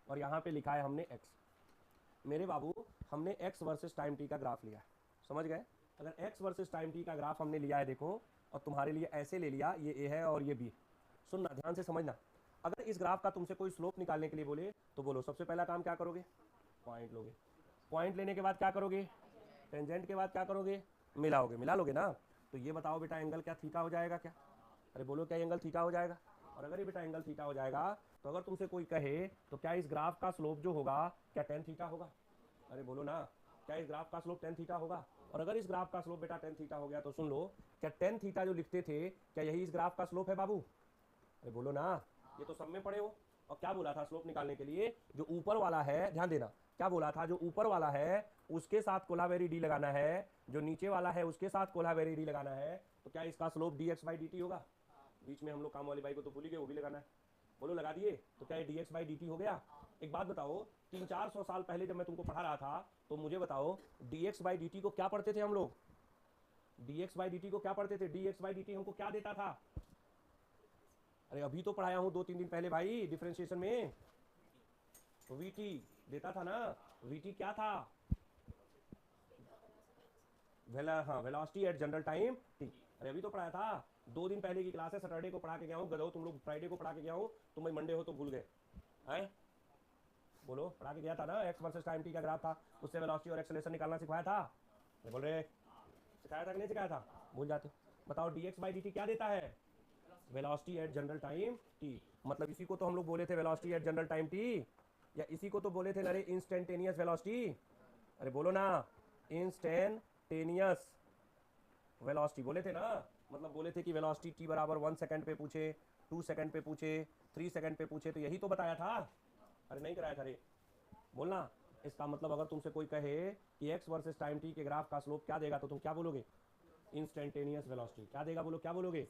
और यहाँ पे लिखा है हमने x। मेरे बाबू हमने x वर्सेस टाइम t का ग्राफ लिया है, समझ गए? अगर x वर्सेस टाइम t का ग्राफ हमने लिया है देखो, और तुम्हारे लिए ऐसे ले लिया, ये a है और ये b। सुनना ध्यान से समझना, अगर इस ग्राफ का तुमसे कोई स्लोप निकालने के लिए बोले तो बोलो सबसे पहला काम क्या करोगे? पॉइंट लोगे। पॉइंट लेने के बाद क्या करोगे? टेंजेंट के बाद क्या करोगे? मिलाओगे। मिला लोगे ना? तो ये बताओ बेटा एंगल क्या थीटा हो जाएगा क्या? अरे बोलो क्या एंगल थीटा हो जाएगा? और अगर ये बेटा एंगल थीटा हो जाएगा तो अगर तुमसे कोई कहे तो क्या इस ग्राफ का स्लोप जो होगा क्या टेन थीटा होगा? अरे बोलो ना, क्या इस ग्राफ का स्लोप टेन थीटा होगा? और अगर इस ग्राफ का स्लोप बेटा टेन थीटा हो गया तो सुन लो, क्या टेन थीटा जो लिखते थे क्या यही इस ग्राफ का स्लोप है बाबू? अरे बोलो ना, ये तो सब में पढ़े हो। और क्या बोला था स्लोप निकालने के लिए? जो ऊपर वाला है, ध्यान देना, क्या बोला था? जो ऊपर वाला है उसके साथ कोलावेरी डी लगाना है, जो नीचे वाला है उसके साथ कोलावेरी डी लगाना है। तो क्या इसका slope D x by D T होगा? बीच में हम लोग काम वाली बाई को तो भूल ही गए, वो भी लगाना है। बोलो लगा दिए? तो क्या ये D x by D T हो गया? एक बात बताओ, 300-400 साल पहले जब मैं तुमको पढ़ा रहा था तो मुझे बताओ D x by D T को क्या पढ़ते थे हम लोग? D x by D T को क्या पढ़ते थे? D x by D T हमको क्या देता था? अरे अभी तो पढ़ाया हूं 2-3 दिन पहले भाई, डिफरेंशिएशन में वीटी देता था ना। वीटी क्या था? हाँ, velocity at general time T. अरे अभी तो पढ़ाया था, 2 दिन पहले की क्लास है, सैटरडे को पढ़ा के गया हूँ। गधो तुम लोग, फ्राइडे को पढ़ा के गया हूँ, तुम भाई मंडे हो तो भूल गए हैं? बोलो, पढ़ा के गया था ना, एक्स वर्सेस टाइम टी का ग्राफ था, उससे वेलोसिटी और एक्सेलरेशन निकालना सिखाया था। नहीं बोल रहे? सिखाया था कि नहीं सिखाया था? भूल जाते। बताओ D x by D T क्या देता है? Velocity at general time T. मतलब इसी को तो हम लोग बोले थे velocity at general time T, या इसी को तो बोले थे अरे इंस्टेंटेनियस वेलोसिटी। अरे बोलो ना, इंस्टेंटेनियस वेलोसिटी बोले थे ना। मतलब बोले थे कि वेलोसिटी टी बराबर 1 सेकंड पे पूछे, 2 सेकंड पे पूछे, 3 सेकंड पे पूछे, तो यही तो बताया था। अरे नहीं कराया था रे? बोलना। इसका मतलब अगर तुमसे कोई कहे कि एक्स वर्सेस टाइम टी के ग्राफ का स्लोप क्या देगा तो तुम क्या बोलोगे? Instantaneous velocity. क्या देगा? बोलो क्या बोलोगे?